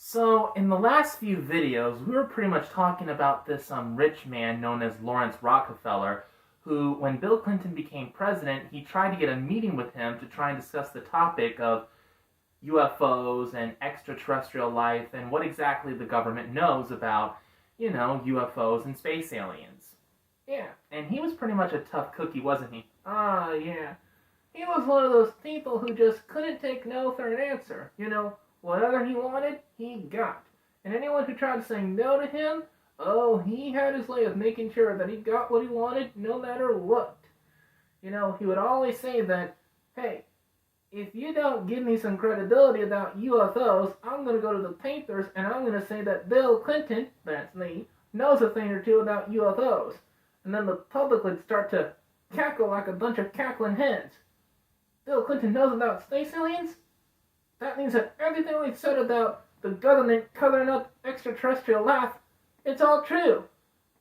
So, in the last few videos, we were pretty much talking about this rich man known as Lawrence Rockefeller, who, when Bill Clinton became president, he tried to get a meeting with him to try and discuss the topic of UFOs and extraterrestrial life and what exactly the government knows about, UFOs and space aliens. Yeah, and he was pretty much a tough cookie, wasn't he? Yeah. He was one of those people who just couldn't take no for an answer, Whatever he wanted, he got. And anyone who tried to say no to him, he had his way of making sure that he got what he wanted no matter what. He would always say that, hey, if you don't give me some credibility about UFOs, I'm going to go to the papers and I'm going to say that Bill Clinton, that's me, knows a thing or two about UFOs. And then the public would start to cackle like a bunch of cackling hens. Bill Clinton knows about space aliens? That means that everything we've said about the government covering up extraterrestrial life, it's all true.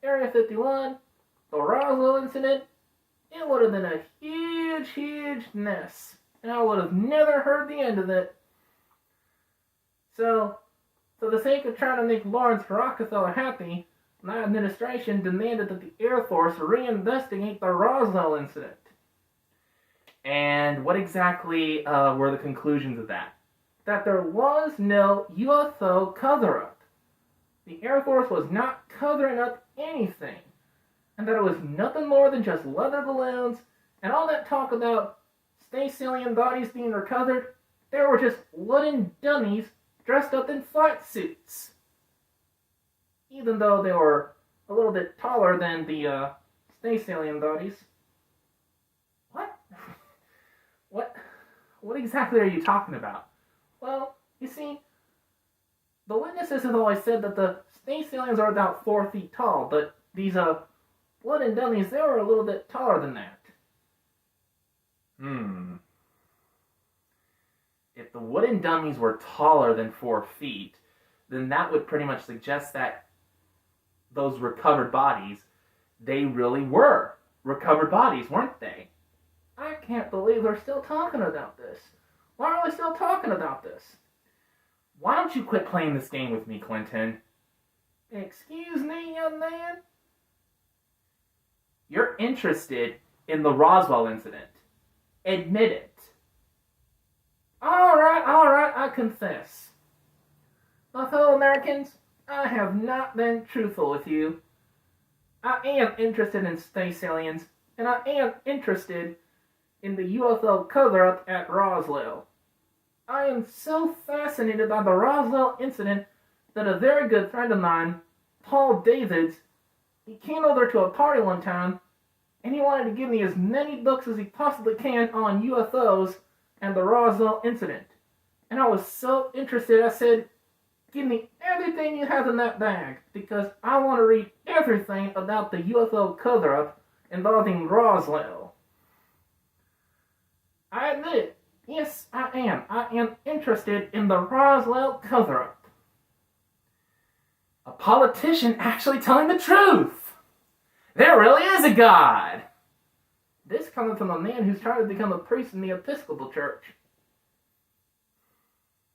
Area 51, the Roswell Incident, it would have been a huge, huge mess. And I would have never heard the end of it. So, for the sake of trying to make Lawrence Rockefeller happy, my administration demanded that the Air Force reinvestigate the Roswell Incident. And what exactly were the conclusions of that? That there was no UFO cover-up. The Air Force was not covering up anything. And that it was nothing more than just weather balloons and all that talk about space alien bodies being recovered. They were just wooden dummies dressed up in flight suits. Even though they were a little bit taller than the space alien bodies. What? What exactly are you talking about? Well, you see, the witnesses have always said that the space aliens are about 4 feet tall, but these wooden dummies, they were a little bit taller than that. If the wooden dummies were taller than 4 feet, then that would pretty much suggest that those recovered bodies, they really were recovered bodies, weren't they? I can't believe we're still talking about this. Why are we still talking about this? Why don't you quit playing this game with me, Clinton? Excuse me, young man? You're interested in the Roswell Incident. Admit it. All right, I confess. My fellow Americans, I have not been truthful with you. I am interested in space aliens, and I am interested in the UFO cover-up at Roswell. I am so fascinated by the Roswell Incident that a very good friend of mine, Paul Davids, he came over to a party one time and he wanted to give me as many books as he possibly can on UFOs and the Roswell Incident. And I was so interested, I said, give me everything you have in that bag because I want to read everything about the UFO cover-up involving Roswell. I admit it. Yes, I am. I am interested in the Roswell cover-up. A politician actually telling the truth. There really is a God. This coming from a man who's trying to become a priest in the Episcopal Church.